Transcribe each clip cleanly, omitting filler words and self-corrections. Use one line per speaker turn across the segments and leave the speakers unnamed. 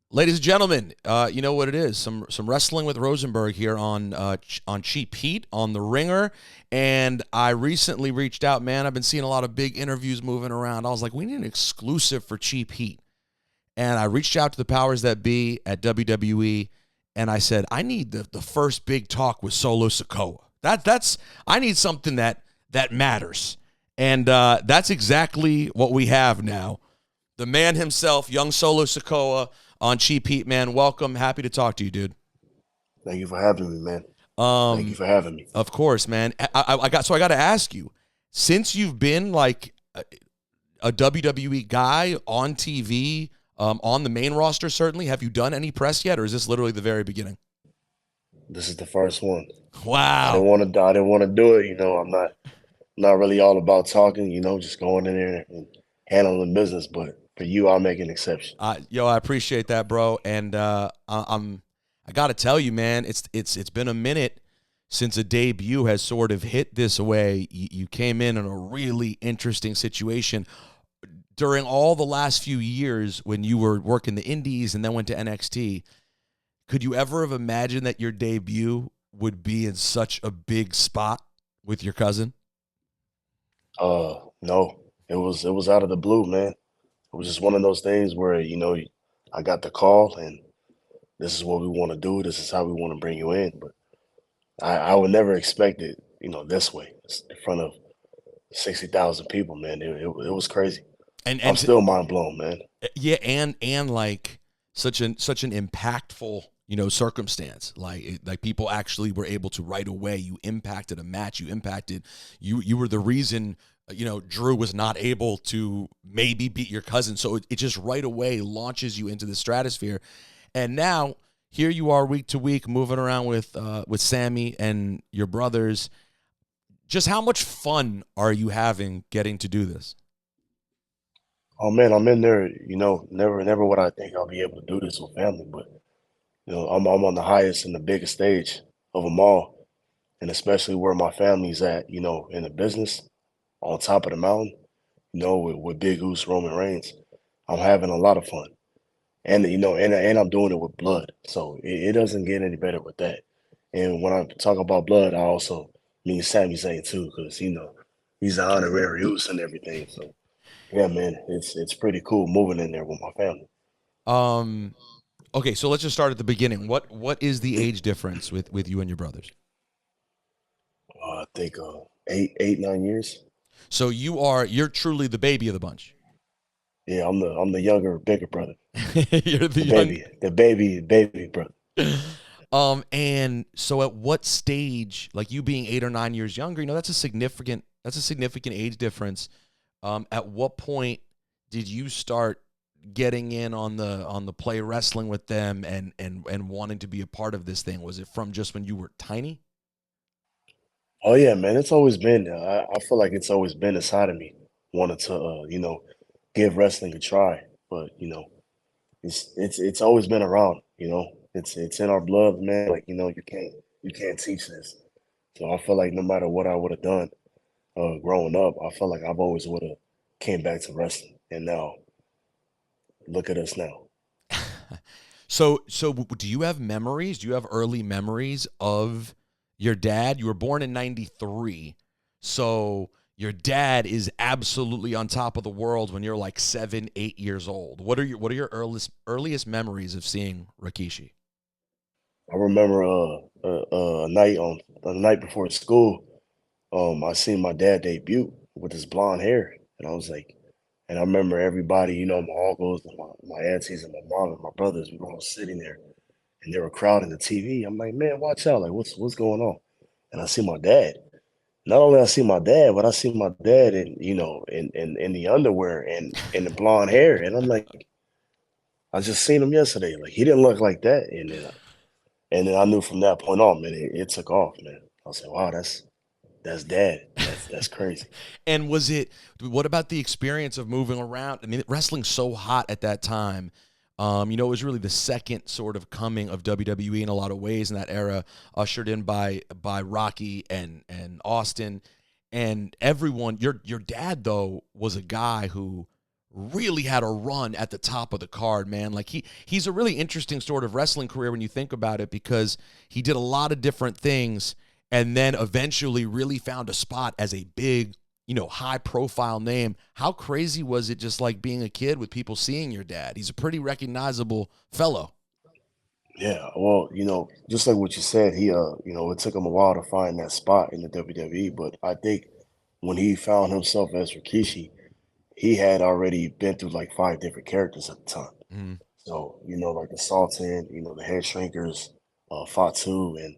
Ladies and gentlemen, you know what it is. Some wrestling with Rosenberg here on Cheap Heat on the Ringer, and I recently reached out. Man, I've been seeing a lot of big interviews moving around. I was like, we need an exclusive for Cheap Heat, and I reached out to the powers that be at WWE, and I said, I need the first big talk with Solo Sikoa. That's I need something that matters, and that's exactly what we have now. The man himself, young Solo Sikoa, on Cheap Heat, man. Welcome. Happy to talk to you, dude.
Thank you for having me, man. Thank you
Um,
for having me.
of course, man. I got to ask you, since you've been like a WWE guy on TV, on the main roster, certainly, have you done any press yet, or is this literally the very beginning?
This is the first one. I didn't
Wow.
want to. I didn't want to do it. I'm not really all about talking. Just going in there and handling business. But for you, I'll make an exception.
I appreciate that, bro. And I got to tell you, man, it's been a minute since a debut has sort of hit this way. You came in a really interesting situation during all the last few years when you were working the Indies and then went to NXT. Could you ever have imagined that your debut would be in such a big spot with your cousin?
No, it was out of the blue, man. It was just one of those things where I got the call and this is what we want to do. This is how we want to bring you in. But I would never expect it, this way in front of 60,000 people, man. It was crazy.
And
I'm
and
still mind blown, man.
Yeah, and like such an impactful, circumstance. Like people actually were able to right away. You impacted a match. You were the reason. Drew was not able to maybe beat your cousin. So it just right away launches you into the stratosphere. And now here you are week to week moving around with Sammy and your brothers. Just how much fun are you having getting to do this?
Oh man, I'm in there. Never would I think I'll be able to do this with family, but I'm on the highest and the biggest stage of them all, and especially where my family's at. In the business, on top of the mountain. With Big Goose Roman Reigns, I'm having a lot of fun, and and I'm doing it with blood, so it doesn't get any better with that. And when I talk about blood, I also mean Sami Zayn too, because he's the honorary use and everything. So yeah, man, it's pretty cool moving in there with my family.
Um, okay, so let's just start at the beginning. What is the age difference with you and your brothers?
I think 8, 9 years.
So you're truly the baby of the bunch.
Yeah, I'm the younger, bigger brother,
You're the
the
young.
baby brother.
And so at what stage, like you being 8 or 9 years younger, that's a significant age difference. At what point did you start getting in on the play wrestling with them and wanting to be a part of this thing? Was it from just when you were tiny?
Oh yeah, man, it's always been. I feel like it's always been inside of me, wanted to give wrestling a try, but it's always been around. It's in our blood, man. Like you can't teach this. So I feel like no matter what I would have done growing up, I feel like I've always would have came back to wrestling, and now look at us now.
So do you have memories? Do you have early memories of your dad? You were born in 93. So your dad is absolutely on top of the world when you're like 7, 8 years old. What are your earliest memories of seeing Rikishi?
I remember a night before school, I seen my dad debut with his blonde hair, and I was like, and I remember everybody, my uncles and my aunties and my mom and my brothers, we were all sitting there, and they were crowding the TV. I'm like, man, watch out! Like, what's going on? And I see my dad. Not only I see my dad, but I see my dad in the underwear and in the blonde hair, and I'm like, I just seen him yesterday. Like, he didn't look like that, and then I knew from that point on, man, it took off, man. I was like, wow, that's dad. That's crazy.
And what about the experience of moving around? I mean, wrestling's so hot at that time. It was really the second sort of coming of WWE in a lot of ways in that era, ushered in by Rocky and Austin and everyone. Your dad though was a guy who really had a run at the top of the card, man. Like he's a really interesting sort of wrestling career when you think about it, because he did a lot of different things and then eventually really found a spot as a big, high profile name. How crazy was it just like being a kid with people seeing your dad? He's a pretty recognizable fellow.
Yeah, well, just like what you said, it took him a while to find that spot in the WWE, but I think when he found himself as Rikishi, he had already been through like five different characters at the time.
Mm.
So, like the Sultan, the Head Shrinkers, Fatu, and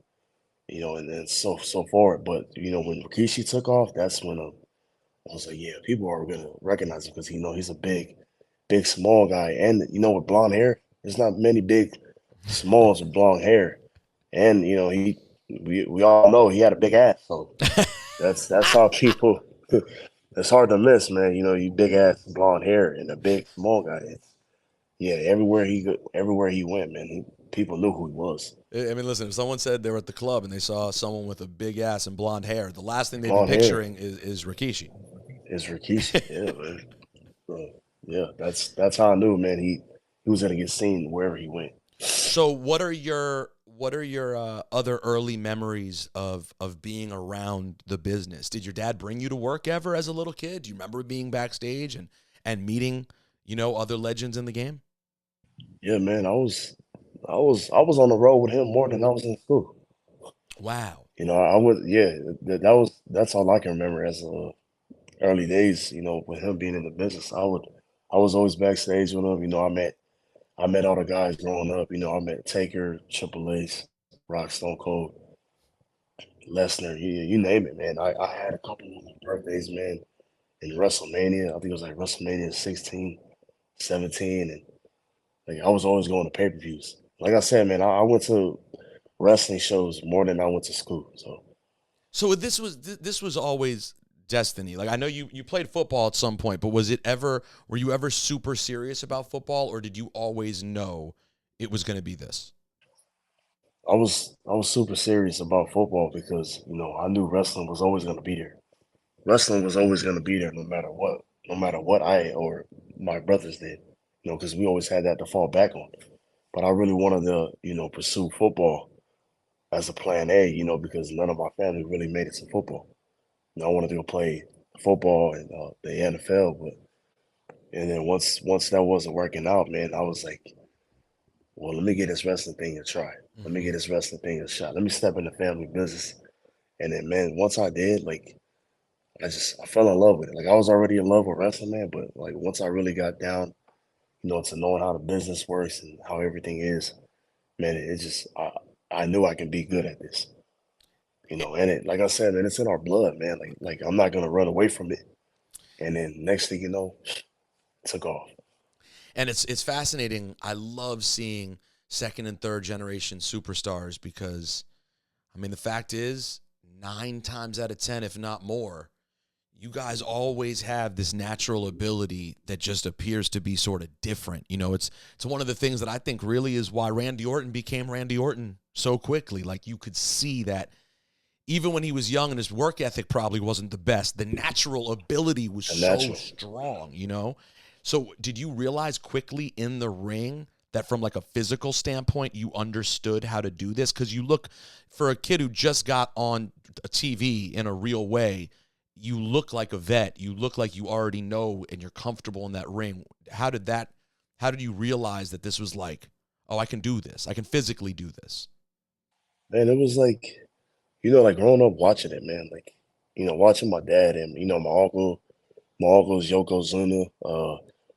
then so forth. But when Rikishi took off, that's when I was like, yeah, people are gonna recognize him because he's a big small guy, and with blonde hair, there's not many big smalls with blonde hair, and we all know he had a big ass, so that's how people. It's hard to miss, man. You big ass blonde hair and a big small guy. Yeah, everywhere he went, man, people knew who he was.
I mean, listen, if someone said they were at the club and they saw someone with a big ass and blonde hair, the last thing they'd be
Blonde hair
picturing is Rikishi.
is Rikishi. Yeah, man. So, yeah, that's how I knew, man. He was gonna get seen wherever he went.
So, what are your other early memories of being around the business? Did your dad bring you to work ever as a little kid? Do you remember being backstage and meeting, other legends in the game?
Yeah, man. I was on the road with him more than I was in school.
Wow.
I was yeah. That's all I can remember as early days. With him being in the business, I was always backstage with him. I met all the guys growing up. I met Taker, Triple H, Rock, Stone Cold, Lesnar. You name it, man. I had a couple of birthdays, man, in WrestleMania. I think it was like WrestleMania 16, 17, and like I was always going to pay-per-views. Like I said, man, I went to wrestling shows more than I went to school. So
So this was always destiny. Like I know you played football at some point, but were you ever super serious about football, or did you always know it was going to be this?
I was super serious about football because I knew wrestling was always going to be there. Wrestling was always going to be there no matter what I or my brothers did. Because we always had that to fall back on. But I really wanted to pursue football as a plan A. Because none of my family really made it to football. I wanted to go play football in the NFL, and then once that wasn't working out, man, I was like, well, let me get this wrestling thing a try. Let me
Hmm.
get this wrestling thing a shot. Let me step in the family business. And then, man, once I did, like, I fell in love with it. Like, I was already in love with wrestling, man, but like once I really got down, to knowing how the business works and how everything is, man, it just I knew I can be good at this. And it, like I said, man, it's in our blood, man. Like I'm not gonna run away from it. And then next thing you know, took off.
And it's fascinating. I love seeing second and third generation superstars because I mean the fact is 9 times out of 10 if not more, you guys always have this natural ability that just appears to be sort of different. It's one of the things that I think really is why Randy Orton became Randy Orton so quickly. Like you could see that even when he was young and his work ethic probably wasn't the best, the natural ability was
A
so
natural.
strong. So did you realize quickly in the ring that from like a physical standpoint, you understood how to do this? Because you look for a kid who just got on a TV in a real way, you look like a vet. You look like you already know and you're comfortable in that ring. How did you realize that this was like, oh, I can do this. I can physically do this.
Man, it was like, like growing up watching it, man. Like, watching my dad and my uncles Yokozuna,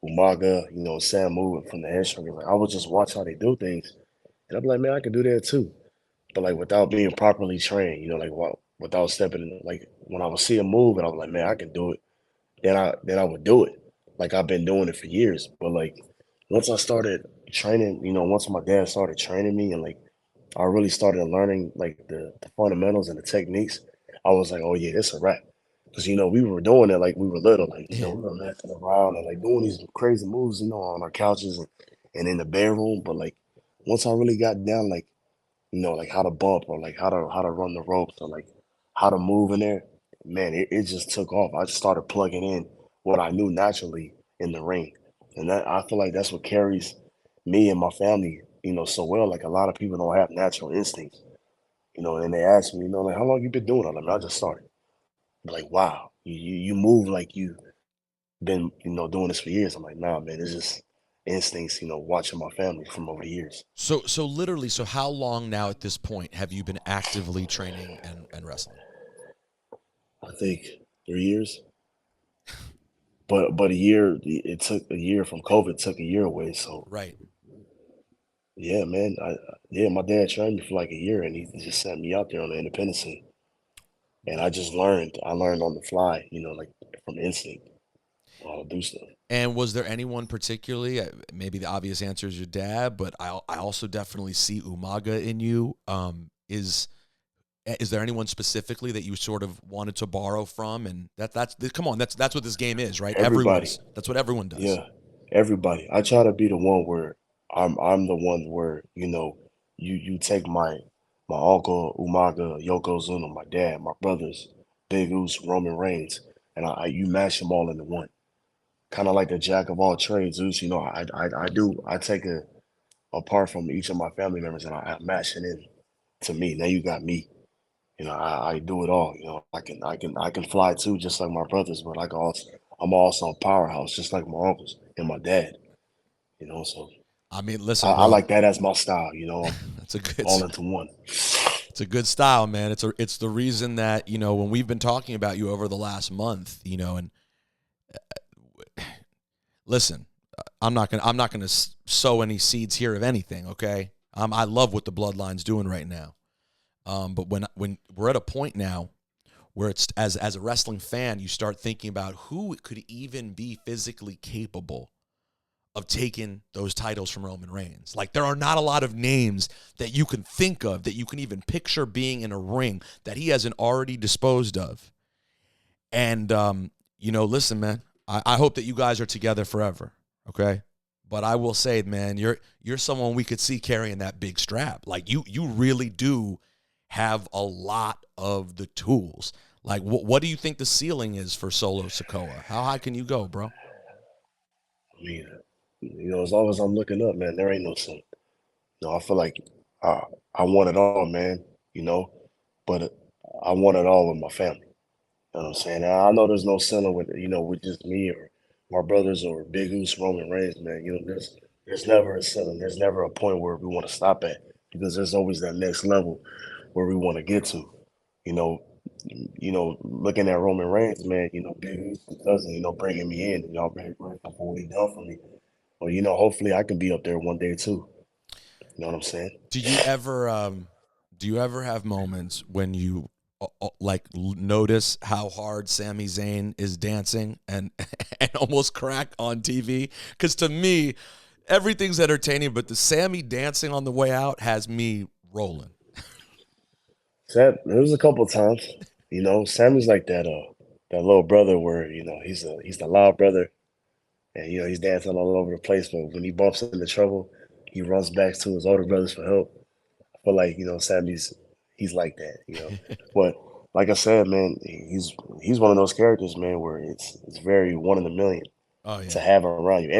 Umaga, Samu from the Headstrong. Like I would just watch how they do things, and I'd be like, man, I could do that too. But like without being properly trained, like without stepping in. Like when I would see a move, and I was like, man, I can do it. Then I would do it. Like I've been doing it for years. But like once I started training, once my dad started training me, and like I really started learning like the fundamentals and the techniques, I was like, oh yeah, it's a wrap. Because we were doing it like we were little, like
Yeah.
we were messing around and like doing these crazy moves, on our couches and in the bedroom. But like once I really got down, like like how to bump or like how to run the ropes or like how to move in there, man, it just took off. I just started plugging in what I knew naturally in the ring, and that I feel like that's what carries me and my family, so well. Like a lot of people don't have natural instincts, and they ask me, like, how long you been doing it? I mean, I just started. Like, wow, you move like you been, doing this for years. I'm like, nah, man, it's just instincts, watching my family from over the years.
So literally, so how long now at this point have you been actively training and wrestling?
I think 3 years, but a year. It took a year from COVID. Took a year away. So
Right.
yeah, man. Yeah, my dad trained me for like a year, and he just sent me out there on the independent scene, and I just learned. I learned on the fly, like from instinct, how to do stuff.
And was there anyone particularly? Maybe the obvious answer is your dad, but I also definitely see Umaga in you. Is there anyone specifically that you sort of wanted to borrow from? And that's come on, that's what this game is, right?
Everybody,
That's what everyone does.
yeah, everybody. I try to be the one where I'm the one where you take my uncle Umaga, Yokozuna, my dad, my brothers, Big Oos, Roman Reigns, and you mash them all into one. Kind of like the jack of all trades, Zeus. I take a apart from each of my family members and I mash it in to me. Now you got me. I do it all. I can fly too, just like my brothers, but I'm also a powerhouse, just like my uncles and my dad. So
I mean,
I,
listen,
I
bro,
like that as my style. I'm
that's a good
all into one.
it's a good style, man. It's the reason that when we've been talking about you over the last month, and listen, I'm not gonna sow any seeds here of anything. Okay, I love what the Bloodline's doing right now. But when we're at a point now where it's as a wrestling fan, you start thinking about who could even be physically capable of taking those titles from Roman Reigns. Like, there are not a lot of names that you can think of, that you can even picture being in a ring that he hasn't already disposed of. And listen, man, I hope that you guys are together forever. Okay. But I will say, man, you're someone we could see carrying that big strap. Like, you really do have a lot of the tools. Like, what do you think the ceiling is for Solo Sikoa? How high can you go, bro?
I mean, as long as I'm looking up, man, there ain't no sin. I feel like I I want it all, man. You know, but I want it all with my family. You know what I'm saying? And I know there's no ceiling with with just me or my brothers or Big Goose, Roman Reigns, man. There's never a ceiling. There's never a point where we want to stop at because there's always that next level where we want to get to. You know, looking at Roman Reigns, man. Big Goose cousin, bringing me in. Y'all very grateful for what he done for me. Well, hopefully I can be up there one day too. You know what I'm saying?
Do you ever have moments when you like notice how hard Sami Zayn is dancing and and almost crack on TV? Because to me, everything's entertaining, but the Sammy dancing on the way out has me rolling.
There was a couple of times. Sammy's like that little brother where he's the loud brother, and he's dancing all over the place. But when he bumps into trouble, he runs back to his older brothers for help. I feel like Sammy's he's like that. But like I said, man, he's one of those characters, man, where it's very one in a million
Oh
to
yeah.
have him around you,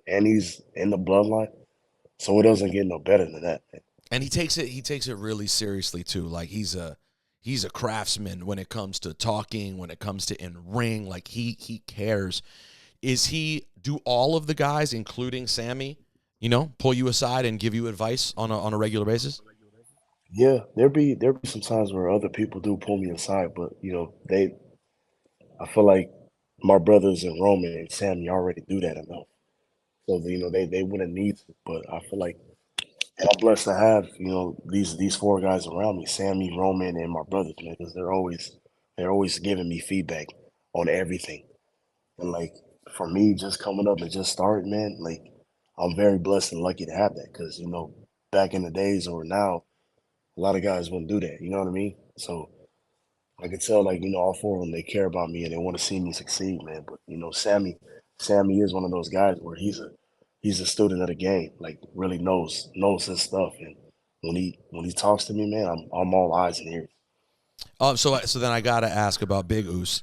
and he's in the bloodline, so it doesn't get no better than that, man.
And he takes it really seriously too. Like, he's a craftsman when it comes to talking, when it comes to in ring. Like, he cares. Do all of the guys, including Sammy, pull you aside and give you advice on a regular basis?
Yeah, there be some times where other people do pull me aside, but I feel like my brothers and Roman and Sammy already do that enough. So they wouldn't need to. But I feel like and I'm blessed to have, these four guys around me, Sammy, Roman, and my brothers, man, because they're always giving me feedback on everything. And like for me, just coming up and just starting, man, like I'm very blessed and lucky to have that. Because back in the days or now, a lot of guys wouldn't do that. You know what I mean? So I can tell, like, all four of them, they care about me and they want to see me succeed, man. But Sammy is one of those guys where he's a student of the game, like really knows his stuff. And when he talks to me, man, I'm all eyes and ears.
So then I gotta ask about Big Oos.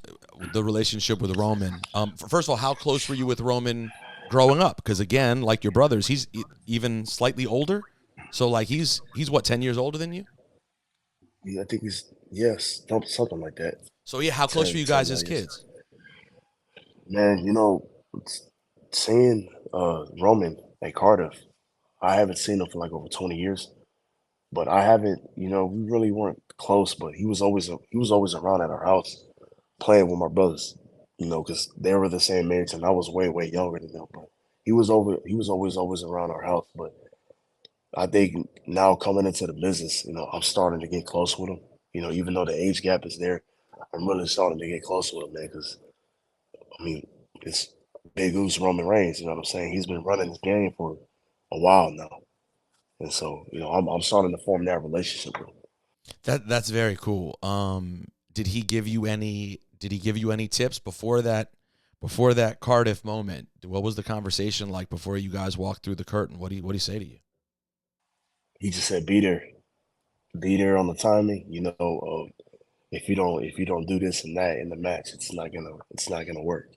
the relationship with Roman. First of all, how close were you with Roman growing up? Because again, like your brothers, he's even slightly older. So like he's what 10 years older than you.
I think he's yes, something like that.
So yeah, how close were
10,
you
10
guys as
9 years.
kids?
Man, seeing Roman at Cardiff, I haven't seen him for like over 20 years. But I haven't, we really weren't close, but he was always around at our house playing with my brothers, because they were the same age and I was way, way younger than them. But he was always around our house. But I think now coming into the business, I'm starting to get close with him. Even though the age gap is there, I'm really starting to get close with him, man, because I mean, it's Big Goose Roman Reigns, you know what I'm saying? He's been running this game for a while now. And so, I'm starting to form that relationship with him.
That's very cool. Did he give you any tips before that Cardiff moment? What was the conversation like before you guys walked through the curtain? What do he say to you?
He just said, be there on the timing. If you don't do this and that in the match, it's not gonna work.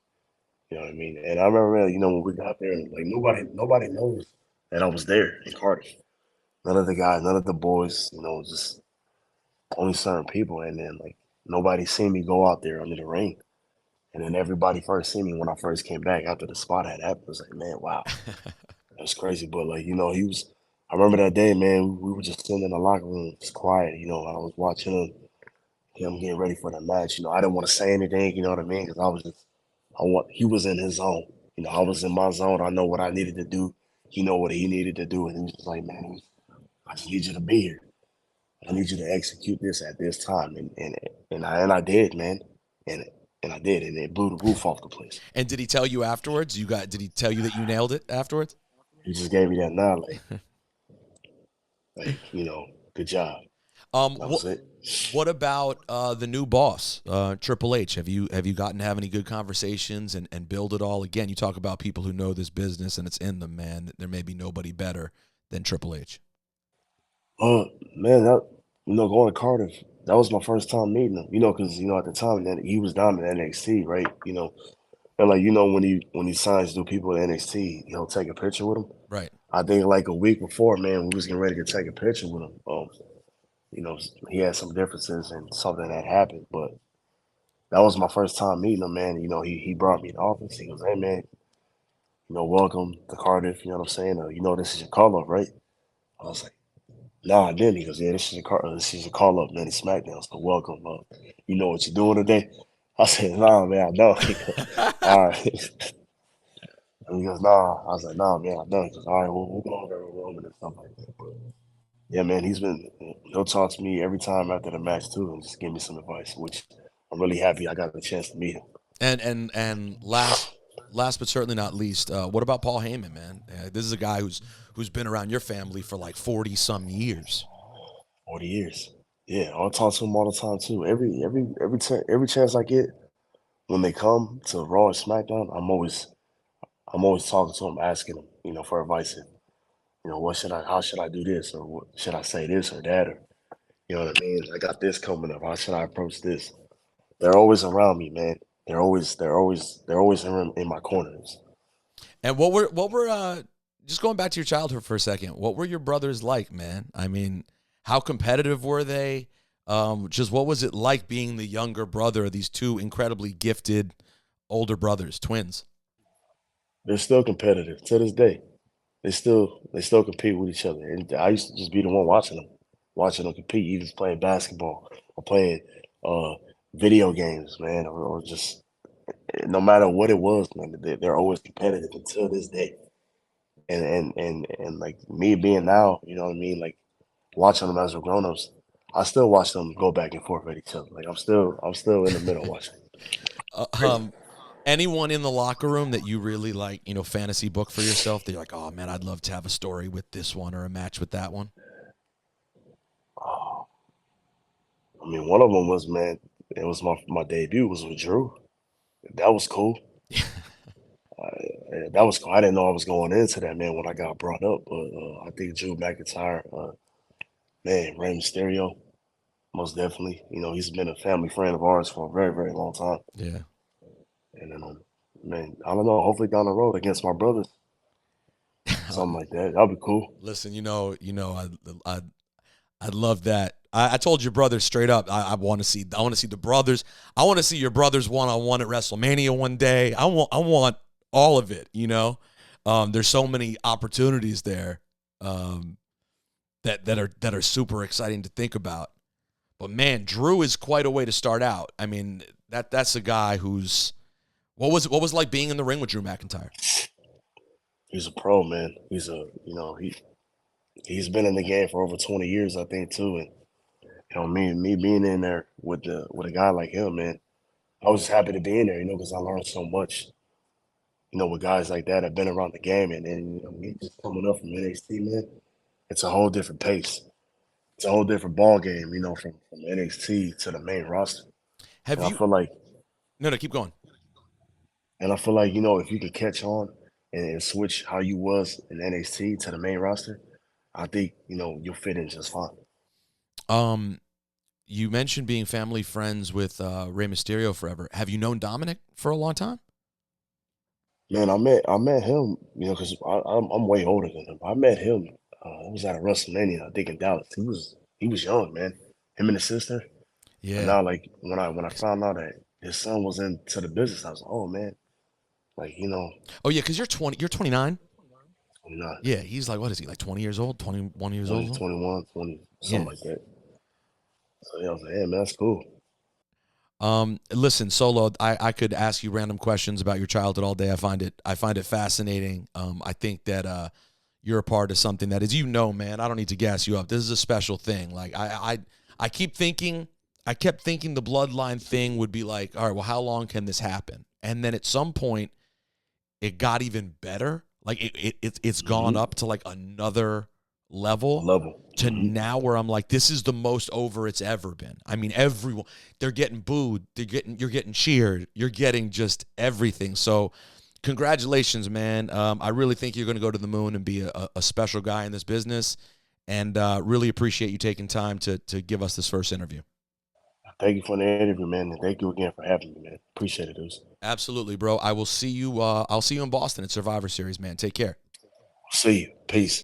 You know what I mean? And I remember, when we got there, and like nobody knows that I was there in Cardiff. None of the guys, none of the boys, just only certain people. And then like nobody seen me go out there under the ring. And then everybody first seen me when I first came back after the spot had happened. It was like, man, wow, that's crazy. But like, he was. I remember that day, man. We were just sitting in the locker room, just quiet. I was watching him getting ready for the match. I didn't want to say anything. You know what I mean? Because he was in his zone. I was in my zone. I know what I needed to do. He know what he needed to do, and he was just like, man, I just need you to be here. I need you to execute this at this time, and I did, man, and and I did, and it blew the roof off the place.
And did he tell you afterwards? Did he tell you that you nailed it afterwards?
He just gave me that nod, good job. That
What
was it.
what about the new boss, Triple H? Have you gotten to have any good conversations and build it all? Again, you talk about people who know this business and it's in them, man. There may be nobody better than Triple H.
Man, going to Cardiff, that was my first time meeting him. Because at the time that he was down in NXT, right? And like when he signs new people to NXT, he'll take a picture with him.
Right.
I think like a week before, man, we was getting ready to take a picture with him. He had some differences and something that happened, but that was my first time meeting him, man. He brought me in the office. He goes, "Hey, man, welcome to Cardiff. You know what I'm saying? This is your call up, right?" I was like, "No, I didn't." He goes, "Yeah, this is your call up, man. It's SmackDown. So welcome. You know what you're doing today?" I said, "Nah, man, I don't." He goes, "All right." And he goes, "Nah." I was like, "Nah, man, I don't." He goes, "All right, we'll go over every Roman and stuff like that." But yeah, man, he'll talk to me every time after the match too, and just give me some advice, which I'm really happy I got the chance to meet him.
And last but certainly not least, what about Paul Heyman, man? This is a guy who's been around your family for like 40 some years.
40 years. Yeah, I'll talk to him all the time too. Every chance I get when they come to Raw and SmackDown, I'm always talking to him, asking him, for advice. And, how should I do this, or should I say this or that, or you know what I mean? I got this coming up. How should I approach this? They're always around me, man. They're always in my corners.
And what were just going back to your childhood for a second? What were your brothers like, man? I mean, how competitive were they? Just what was it like being the younger brother of these two incredibly gifted older brothers, twins?
They're still competitive to this day. They still compete with each other. And I used to just be the one watching them compete, even playing basketball or playing uh, video games, man, or just no matter what it was, man, they're always competitive until this day. And like me being now, you know what I mean, like watching them as grown ups, I still watch them go back and forth at each other. Like I'm still in the middle watching.
Uh,
Crazy.
um, anyone in the locker room that you really like, fantasy book for yourself that you're like, oh man, I'd love to have a story with this one or a match with that one.
Oh, I mean, one of them was, man. It was my debut was with Drew. That was cool. That was cool. I didn't know I was going into that, man, when I got brought up. But I think Drew McIntyre, man, Rey Mysterio, most definitely. He's been a family friend of ours for a very, very long time.
Yeah.
And then, man, I don't know. Hopefully down the road against my brothers, something like that. That'll be cool.
Listen, I love that. I told your brother straight up. I want to see. I want to see the brothers. I want to see your brothers one on one at WrestleMania one day. I want all of it. There's so many opportunities there that are super exciting to think about. But man, Drew is quite a way to start out. I mean, that's a guy who's what was it like being in the ring with Drew McIntyre?
He's a pro, man. He's been in the game for over 20 years, I think, too. And me being in there with a guy like him, man, I was just happy to be in there, because I learned so much, with guys like that have been around the game, and then me just coming up from NXT, man, it's a whole different pace. It's a whole different ball game, from NXT to the main roster.
Have
And I
you?
feel like,
No, keep going.
if you could catch on and switch how you was in NXT to the main roster, I think, you'll fit in just fine.
Um, you mentioned being family friends with Rey Mysterio forever. Have you known Dominic for a long time?
Man, I met him, because I'm way older than him. I met him. It was at a WrestleMania, I think in Dallas. He was young, man. Him and his sister. But
Yeah.
now, like when I found out that his son was into the business, I was like, oh man, like
Oh yeah, because you're 20. You're 29.
29,
Yeah, he's like, what is he, like 20 years old, 21 years
20,
old?
21, 20,
Yeah.
something like that. So yeah, I was like, hey man, that's cool.
Listen, Solo, I could ask you random questions about your childhood all day. I find it fascinating. I think that you're a part of something that is, man, I don't need to gas you up. This is a special thing. Like I kept thinking the bloodline thing would be like, all right, well, how long can this happen? And then at some point it got even better. Like it's gone
Hmm.
up to like another level
Level.
to
Hmm.
now where I'm like, this is the most over it's ever been. I mean, everyone, they're getting booed, you're getting cheered, you're getting just everything. So congratulations, man. I really think you're going to go to the moon and be a special guy in this business, and really appreciate you taking time to give us this first interview.
Thank you for the interview, man, and thank you again for having me, man. Appreciate it, dudes.
Absolutely, bro. I will see you. I'll see you in Boston at Survivor Series, man. Take care.
See you. Peace.